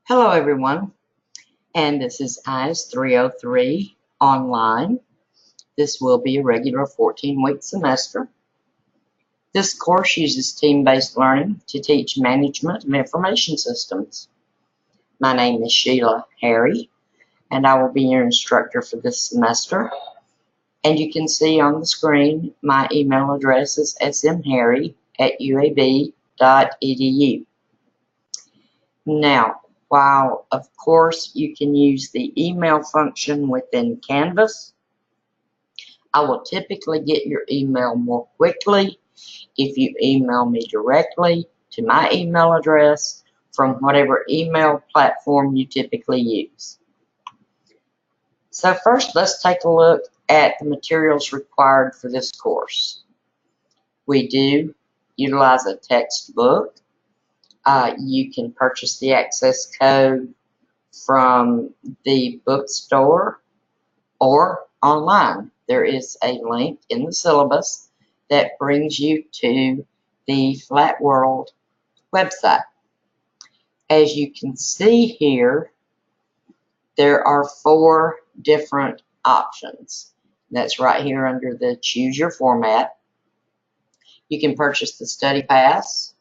Hello everyone, and this is IS303 online. This will be a regular 14-week semester. This course uses team-based learning to teach management of information systems. My name is Sheila Harry, and I will be your instructor for this semester. And you can see on the screen my email address is smharry@uab.edu. Now, while of course you can use the email function within Canvas, I will typically get your email more quickly if you email me directly to my email address from whatever email platform you typically use. So first, let's take a look at the materials required for this course. We do utilize a textbook. You can purchase the access code from the bookstore or online. There is a link in the syllabus that brings you to the Flat World website. As you can see here, there are 4 different options. That's right here under the Choose Your Format. You can purchase the Study Pass,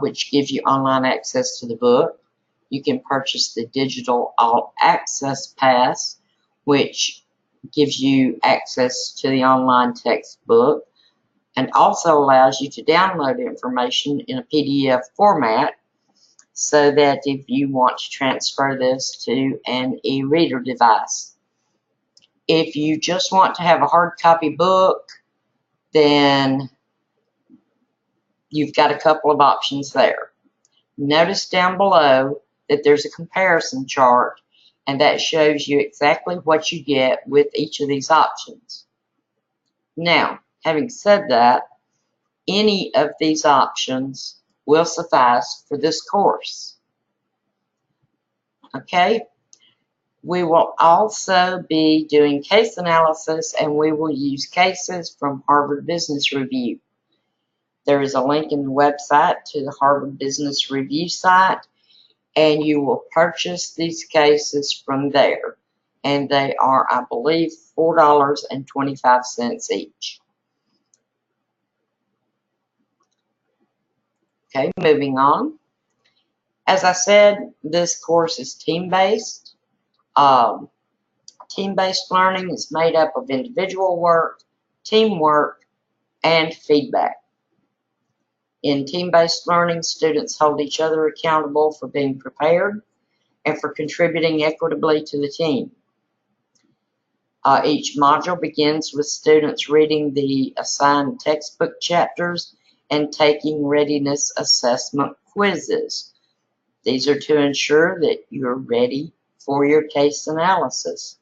which gives you online access to the book. You can purchase the Digital All Access Pass, which gives you access to the online textbook and also allows you to download information in a PDF format so that if you want to transfer this to an e-reader device. If you just want to have a hard copy book, then you've got a couple of options there. Notice down below that there's a comparison chart, and that shows you exactly what you get with each of these options. Now, having said that, any of these options will suffice for this course. Okay? We will also be doing case analysis, and we will use cases from Harvard Business Review. There is a link in the website to the Harvard Business Review site, and you will purchase these cases from there. And they are, I believe, $4.25 each. Okay, moving on. As I said, this course is team-based. Team-based learning is made up of individual work, teamwork, and feedback. In team-based learning, students hold each other accountable for being prepared and for contributing equitably to the team. Each module begins with students reading the assigned textbook chapters and taking readiness assessment quizzes. These are to ensure that you're ready for your case analysis.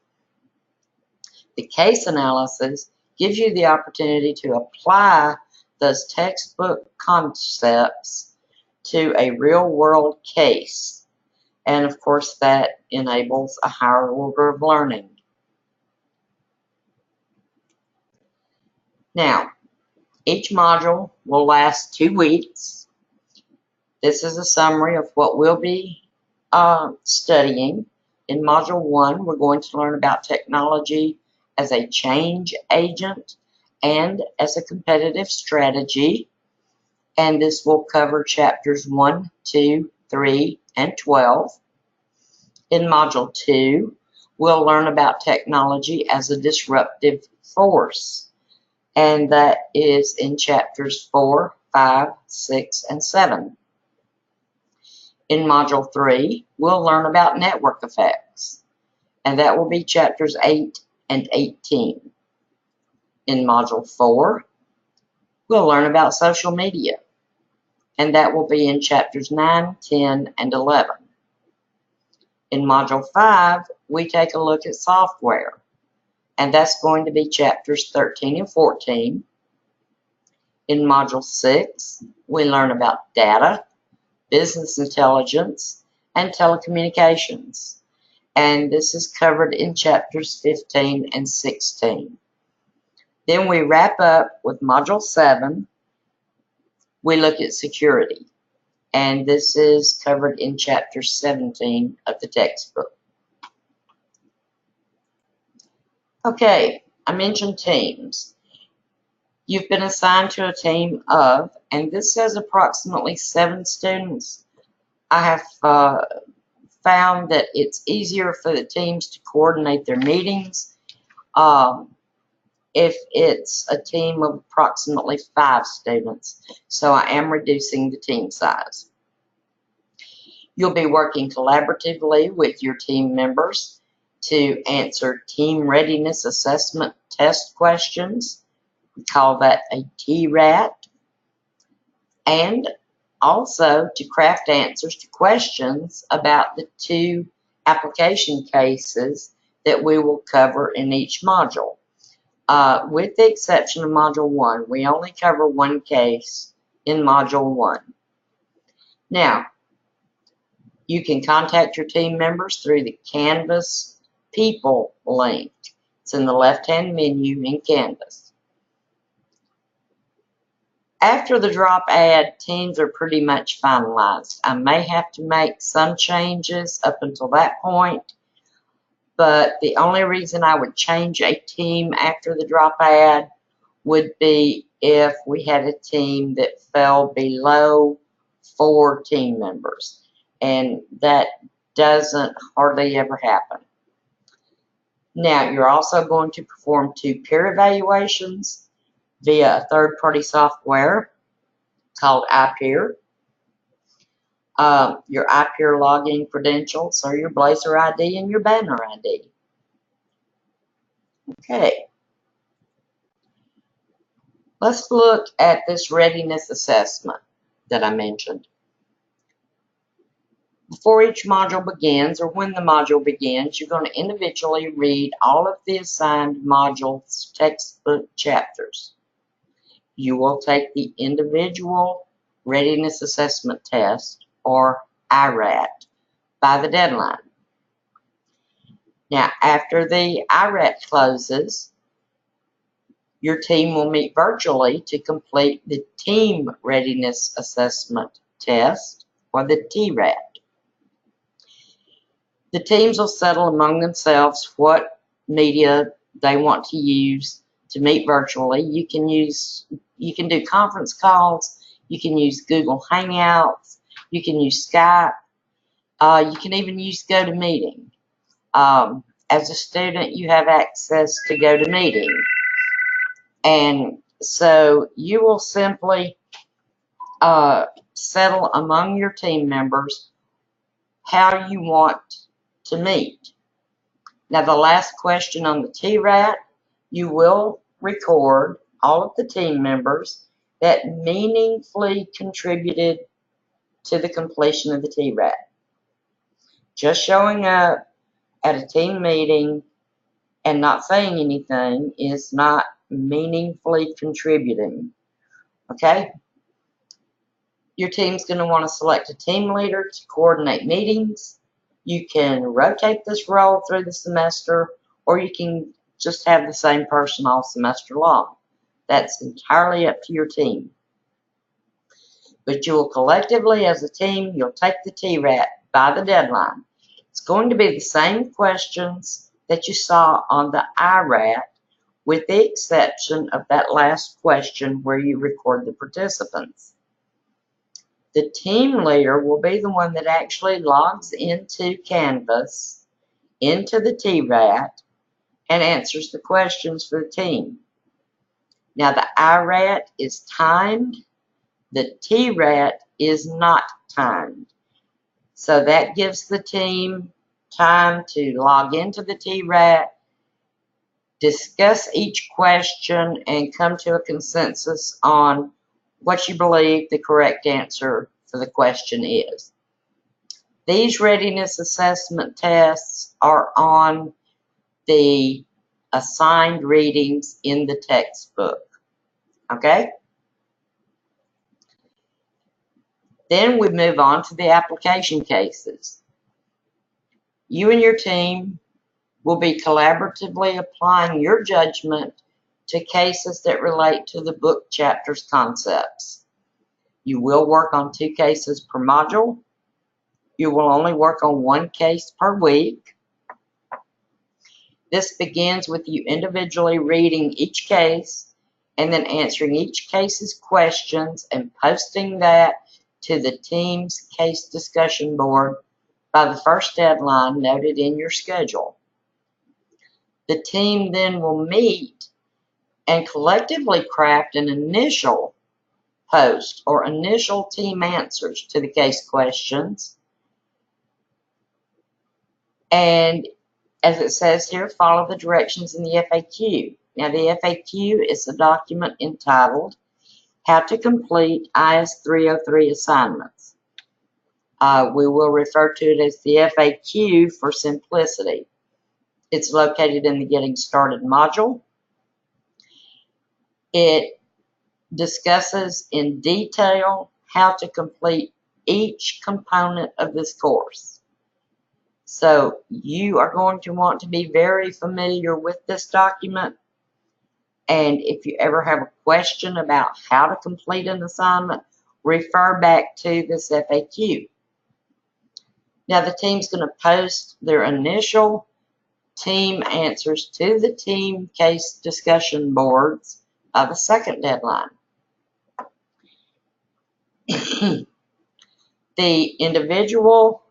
The case analysis gives you the opportunity to apply those textbook concepts to a real-world case. And of course, that enables a higher order of learning. Now, each module will last 2 weeks. This is a summary of what we'll be studying. In Module 1, we're going to learn about technology as a change agent and as a competitive strategy. And this will cover chapters 1, 2, 3, and 12. In Module 2, we'll learn about technology as a disruptive force. And that is in chapters 4, 5, 6, and 7. In Module 3, we'll learn about network effects, and that will be chapters 8 and 18. In Module 4, we'll learn about social media, and that will be in chapters 9, 10, and 11. In Module 5, we take a look at software, and that's going to be chapters 13 and 14. In Module 6, we learn about data, business intelligence, and telecommunications. And this is covered in chapters 15 and 16. Then we wrap up with Module 7. We look at security. and this is covered in chapter 17 of the textbook. Okay, I mentioned teams. You've been assigned to a team of, and this says approximately 7 students. I have found that it's easier for the teams to coordinate their meetings if it's a team of approximately 5 students. So I am reducing the team size. You'll be working collaboratively with your team members to answer team readiness assessment test questions. We call that a TRAT. And also to craft answers to questions about the 2 application cases that we will cover in each module. With the exception of Module 1, we only cover 1 case in Module 1. Now, you can contact your team members through the Canvas People link. It's in the left-hand menu in Canvas. After the drop ad, teams are pretty much finalized. I may have to make some changes up until that point, but the only reason I would change a team after the drop ad would be if we had a team that fell below 4 team members, and that doesn't hardly ever happen. Now, you're also going to perform 2 peer evaluations via a third-party software called iPeer. Your iPeer login credentials are your Blazer ID and your banner ID. Okay. Let's look at this readiness assessment that I mentioned. Before each module begins, or when the module begins, you're going to individually read all of the assigned modules textbook chapters. You will take the individual readiness assessment test, or IRAT, by the deadline. Now, after the IRAT closes, your team will meet virtually to complete the Team Readiness Assessment Test, or the TRAT. The teams will settle among themselves what media they want to use to meet virtually. You can do conference calls, you can use Google Hangouts, you can use Skype, you can even use GoToMeeting. As a student, you have access to GoToMeeting. And so you will simply settle among your team members how you want to meet. Now, the last question on the TRAT, you will record all of the team members that meaningfully contributed to the completion of the TRAT. Just showing up at a team meeting and not saying anything is not meaningfully contributing. Okay? Your team's going to want to select a team leader to coordinate meetings. You can rotate this role through the semester, or you can just have the same person all semester long. That's entirely up to your team. But you will collectively, as a team, you'll take the TRAT by the deadline. It's going to be the same questions that you saw on the IRAT, with the exception of that last question where you record the participants. The team leader will be the one that actually logs into Canvas, into the TRAT, and answers the questions for the team. Now, the IRAT is timed. The TRAT is not timed. So that gives the team time to log into the TRAT, discuss each question, and come to a consensus on what you believe the correct answer for the question is. These readiness assessment tests are on the assigned readings in the textbook. Okay? Then we move on to the application cases. You and your team will be collaboratively applying your judgment to cases that relate to the book chapter's concepts. You will work on 2 cases per module. You will only work on 1 case per week. This begins with you individually reading each case and then answering each case's questions and posting that to the team's case discussion board by the first deadline noted in your schedule. The team then will meet and collectively craft an initial post or initial team answers to the case questions. And as it says here, follow the directions in the FAQ. Now, the FAQ is a document entitled How to Complete IS303 Assignments. We will refer to it as the FAQ for simplicity. It's located in the Getting Started module. It discusses in detail how to complete each component of this course. So you are going to want to be very familiar with this document. And if you ever have a question about how to complete an assignment, refer back to this FAQ. Now the team's going to post their initial team answers to the team case discussion boards by the second deadline. The individual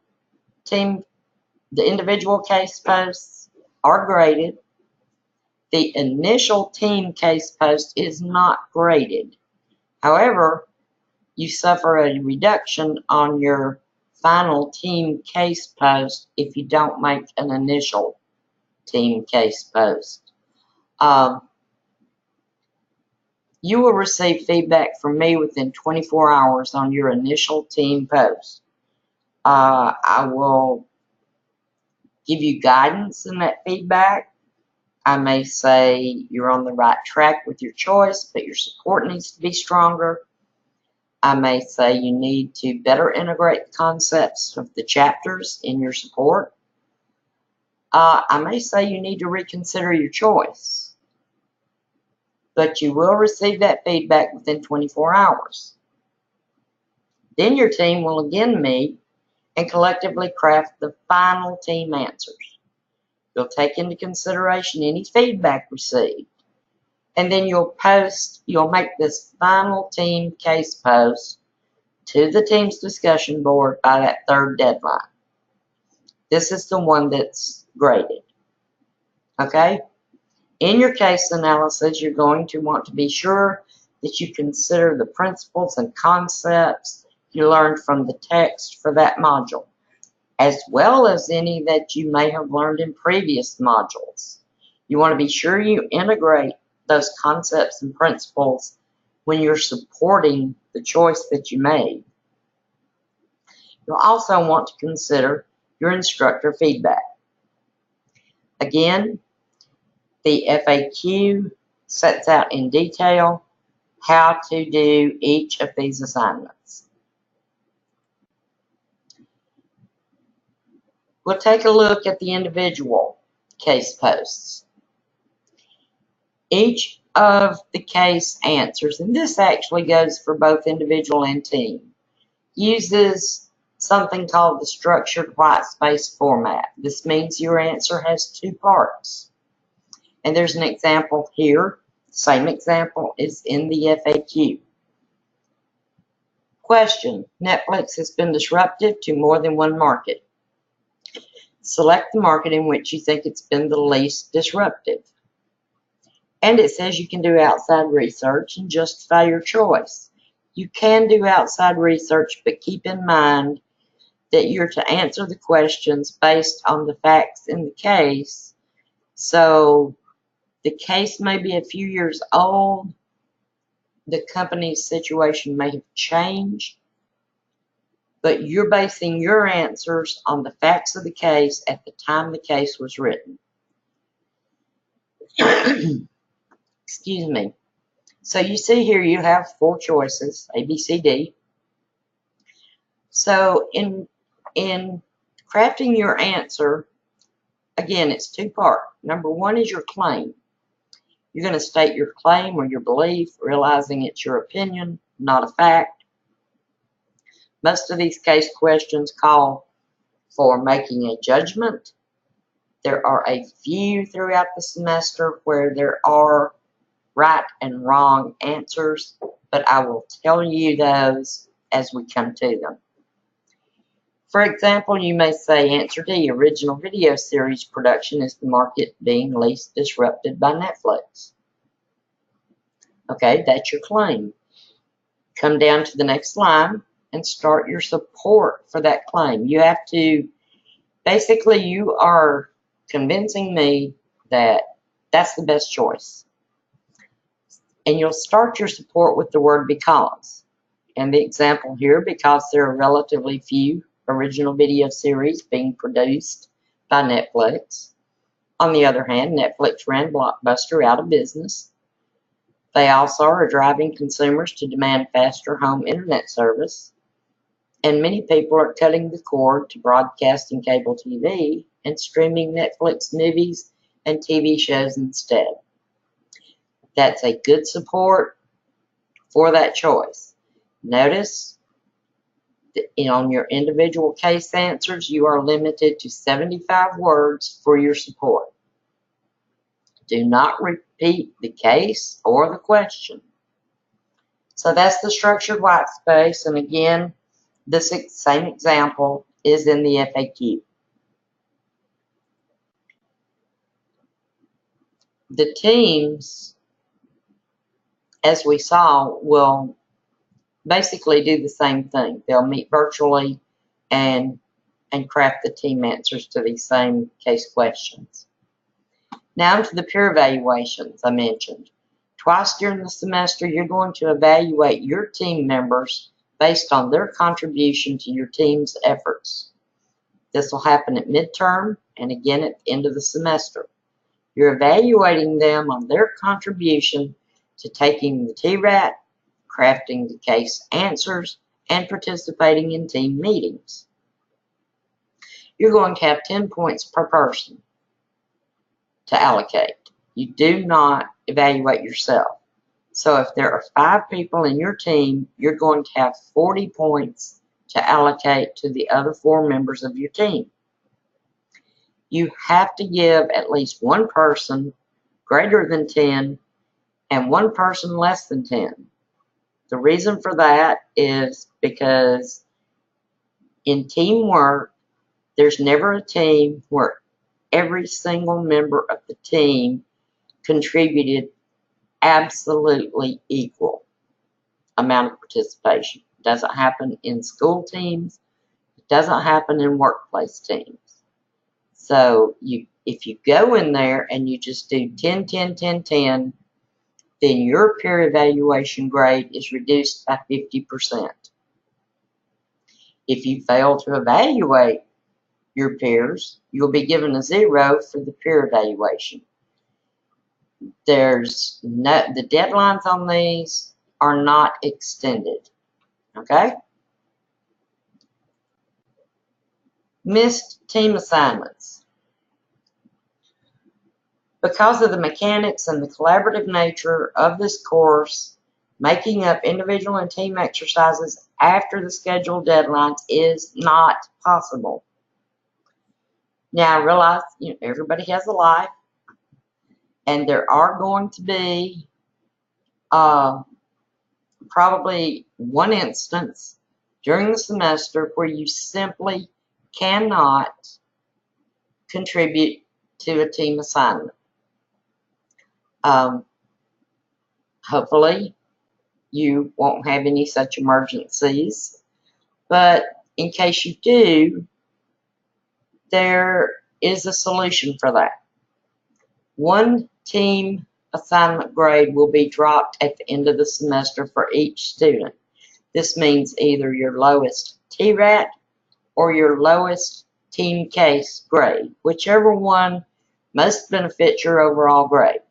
case posts are graded. The initial team case post is not graded. However, you suffer a reduction on your final team case post if you don't make an initial team case post. You will receive feedback from me within 24 hours on your initial team post. I will give you guidance in that feedback. I may say you're on the right track with your choice, but your support needs to be stronger. I may say you need to better integrate the concepts of the chapters in your support. I may say you need to reconsider your choice, but you will receive that feedback within 24 hours. Then your team will again meet and collectively craft the final team answers. You'll take into consideration any feedback received, and then you'll make this final team case post to the team's discussion board by that third deadline. This is the one that's graded. Okay? In your case analysis, you're going to want to be sure that you consider the principles and concepts you learned from the text for that module, as well as any that you may have learned in previous modules. You want to be sure you integrate those concepts and principles when you're supporting the choice that you made. You'll also want to consider your instructor feedback. Again, the FAQ sets out in detail how to do each of these assignments. We'll take a look at the individual case posts. Each of the case answers, and this actually goes for both individual and team, uses something called the structured white space format. This means your answer has 2 parts. And there's an example here. Same example is in the FAQ. Question: Netflix has been disruptive to more than one market. Select the market in which you think it's been the least disruptive. And it says you can do outside research and justify your choice. You can do outside research, but keep in mind that you're to answer the questions based on the facts in the case. So the case may be a few years old. The company's situation may have changed, but you're basing your answers on the facts of the case at the time the case was written. Excuse me. So you see here you have 4 choices, A, B, C, D. So in crafting your answer, again, it's 2-part. Number 1 is your claim. You're going to state your claim or your belief, realizing it's your opinion, not a fact. Most of these case questions call for making a judgment. There are a few throughout the semester where there are right and wrong answers, but I will tell you those as we come to them. For example, you may say answer D, original video series production is the market being least disrupted by Netflix. Okay, that's your claim. Come down to the next line and start your support for that claim. You have to, basically you are convincing me that that's the best choice. And you'll start your support with the word because. And the example here, because there are relatively few original video series being produced by Netflix. On the other hand, Netflix ran Blockbuster out of business. They also are driving consumers to demand faster home internet service. And many people are cutting the cord to broadcasting cable TV and streaming Netflix movies and TV shows instead. That's a good support for that choice. Notice that on your individual case answers, you are limited to 75 words for your support. Do not repeat the case or the question. So that's the structured white space, and again, this same example is in the FAQ. The teams, as we saw, will basically do the same thing. They'll meet virtually and craft the team answers to these same case questions. Now to the peer evaluations I mentioned. Twice during the semester, you're going to evaluate your team members based on their contribution to your team's efforts. This will happen at midterm and again at the end of the semester. You're evaluating them on their contribution to taking the TRAT, crafting the case answers, and participating in team meetings. You're going to have 10 points per person to allocate. You do not evaluate yourself. So if there are 5 people in your team, you're going to have 40 points to allocate to the other 4 members of your team. You have to give at least one person greater than 10 and one person less than 10. The reason for that is because in teamwork, there's never a team where every single member of the team contributed absolutely equal amount of participation. It doesn't happen in school teams. It doesn't happen in workplace teams. So if you go in there and you just do 10, 10, 10, 10, then your peer evaluation grade is reduced by 50%. If you fail to evaluate your peers, you'll be given a 0 for the peer evaluation. The deadlines on these are not extended. Okay? Missed team assignments. Because of the mechanics and the collaborative nature of this course, making up individual and team exercises after the scheduled deadlines is not possible. Now, I realize everybody has a life, and there are going to be probably one instance during the semester where you simply cannot contribute to a team assignment. Hopefully, you won't have any such emergencies, but in case you do, there is a solution for that. One team assignment grade will be dropped at the end of the semester for each student. This means either your lowest TRAT or your lowest team case grade, whichever one most benefits your overall grade.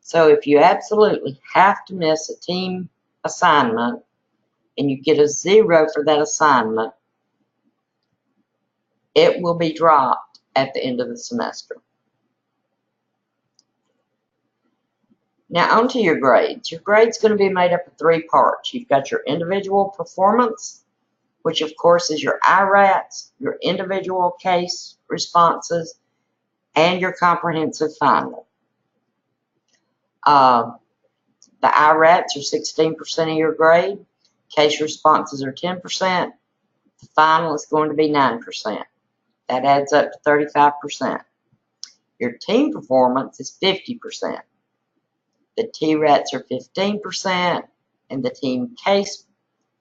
So if you absolutely have to miss a team assignment and you get a 0 for that assignment, it will be dropped at the end of the semester. Now on to your grades. Your grade's going to be made up of 3 parts. You've got your individual performance, which of course is your IRATs, your individual case responses, and your comprehensive final. The IRATs are 16% of your grade, case responses are 10%, the final is going to be 9%. That adds up to 35%. Your team performance is 50%. The TRATs are 15%, and the team case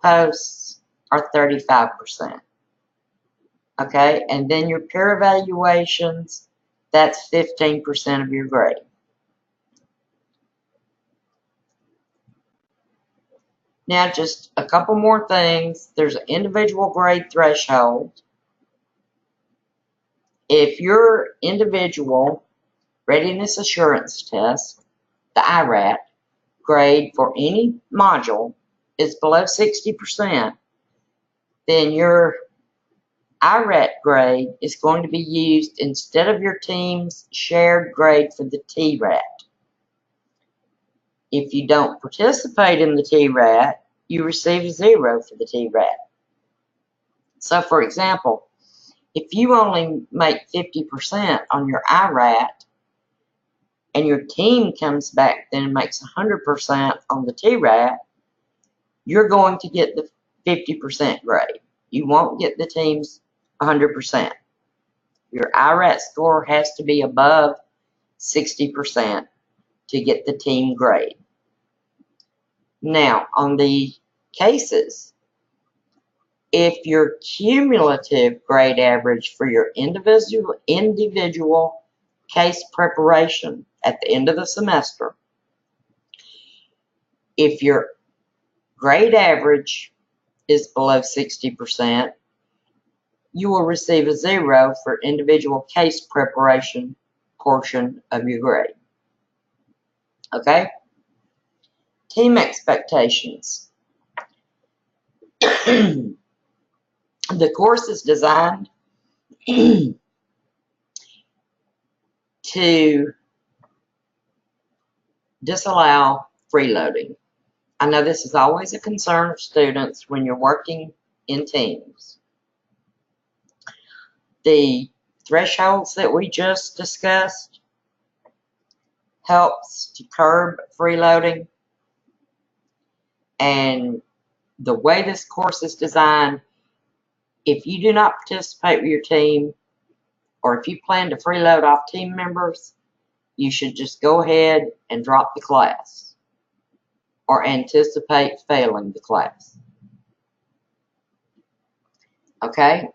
posts are 35%. Okay, and then your peer evaluations, that's 15% of your grade. Now, just a couple more things. There's an individual grade threshold. If your individual readiness assurance test, the IRAT, grade for any module is below 60%, then your IRAT grade is going to be used instead of your team's shared grade for the TRAT. If you don't participate in the TRAT, you receive a 0 for the TRAT. So, for example, if you only make 50% on your IRAT and your team comes back then and makes 100% on the TRAT, you're going to get the 50% grade. You won't get the team's 100%. Your IRAT score has to be above 60% to get the team grade. Now, on the cases, if your cumulative grade average for your individual case preparation at the end of the semester, if your grade average is below 60%, you will receive a 0 for individual case preparation portion of your grade. Okay? Team expectations. The course is designed to disallow freeloading. I know this is always a concern of students when you're working in teams. The thresholds that we just discussed helps to curb freeloading, and the way this course is designed, if you do not participate with your team, or if you plan to freeload off team members, you should just go ahead and drop the class or anticipate failing the class. Okay?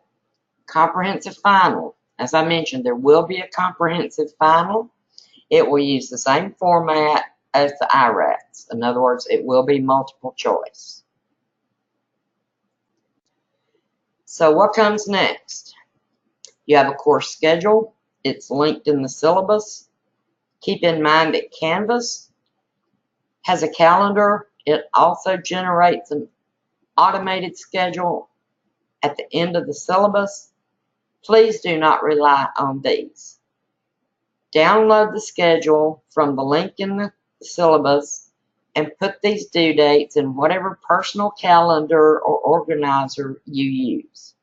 Comprehensive final. As I mentioned, there will be a comprehensive final. It will use the same format as the IRATs. In other words, it will be multiple choice. So what comes next? You have a course schedule. It's linked in the syllabus. Keep in mind that Canvas has a calendar. It also generates an automated schedule at the end of the syllabus. Please do not rely on these. Download the schedule from the link in the syllabus and put these due dates in whatever personal calendar or organizer you use.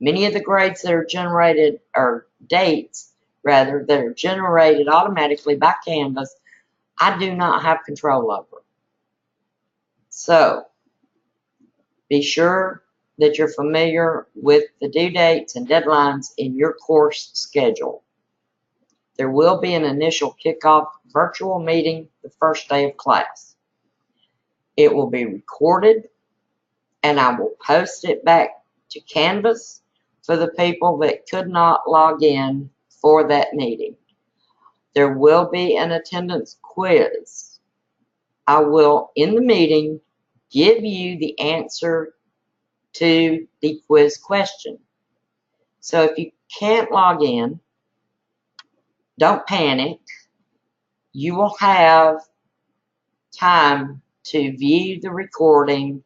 Many of the grades that are generated, or dates rather, that are generated automatically by Canvas, I do not have control over. So, be sure that you're familiar with the due dates and deadlines in your course schedule. There will be an initial kickoff virtual meeting the first day of class. It will be recorded, and I will post it back to Canvas for the people that could not log in for that meeting. There will be an attendance quiz. I will, in the meeting, give you the answer to the quiz question. So if you can't log in, don't panic. You will have time to view the recording,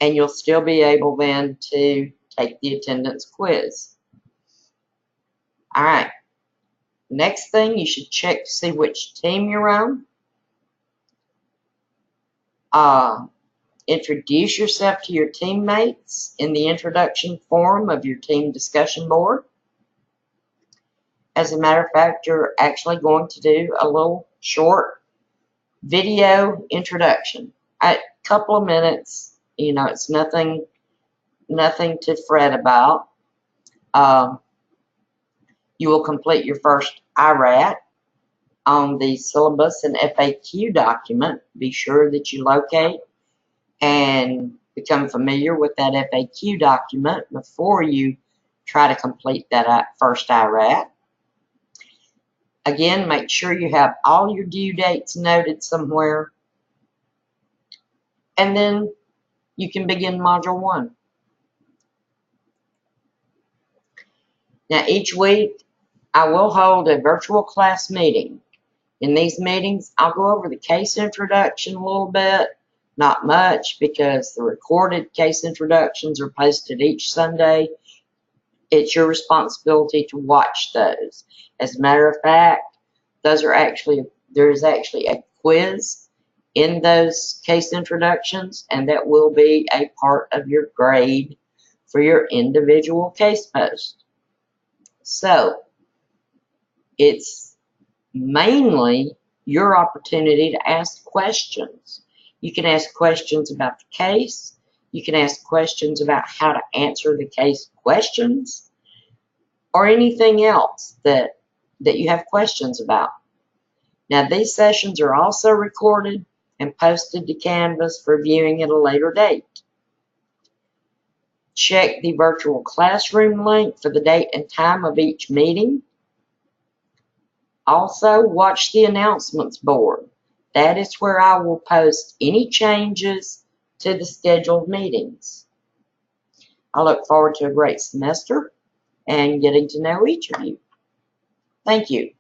and you'll still be able then to take the attendance quiz. All right. Next thing, you should check to see which team you're on. Introduce yourself to your teammates in the introduction forum of your team discussion board. As a matter of fact, you're actually going to do a little short video introduction. A couple of minutes, it's nothing to fret about. You will complete your first IRAT on the syllabus and FAQ document. Be sure that you locate and become familiar with that FAQ document before you try to complete that first IRAT. Again, make sure you have all your due dates noted somewhere, and then you can begin Module 1. Now, each week, I will hold a virtual class meeting. In these meetings, I'll go over the case introduction a little bit, not much, because the recorded case introductions are posted each Sunday. It's your responsibility to watch those. As a matter of fact, there's actually a quiz in those case introductions, and that will be a part of your grade for your individual case post. So, it's mainly your opportunity to ask questions. You can ask questions about the case. You can ask questions about how to answer the case questions, or anything else that you have questions about. Now, these sessions are also recorded and posted to Canvas for viewing at a later date. Check the virtual classroom link for the date and time of each meeting. Also, watch the announcements board. That is where I will post any changes to the scheduled meetings. I look forward to a great semester and getting to know each of you. Thank you.